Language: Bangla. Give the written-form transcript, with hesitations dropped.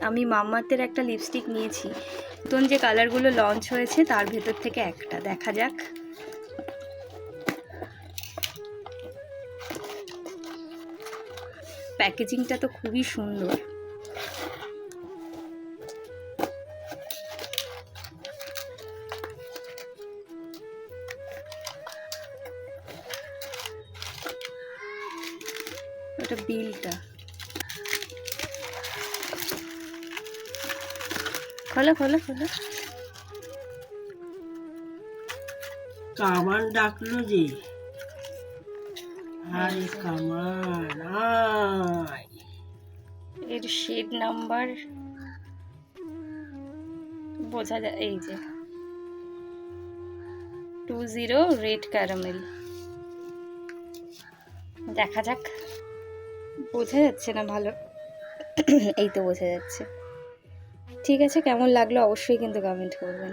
আমি মামাআর্থের একটা লিপস্টিক নিয়েছি, নতুন যে কালারগুলো লঞ্চ হয়েছে তার ভেতর থেকে একটা দেখা যাক। প্যাকেজিংটা তো খুবই সুন্দর। এটা বিলটা খোলো খোলো খোলো। কামান ডাকলো যে, আরে কামান আয়। এর শেড নাম্বার বোঝা যায়, এই যে 20 রেড ক্যারামেল। দেখা যাক, বোঝা যাচ্ছে না ভালো। এই তো বোঝা যাচ্ছে। ঠিক আছে, কেমন লাগলো অবশ্যই কিন্তু কমেন্ট করবেন।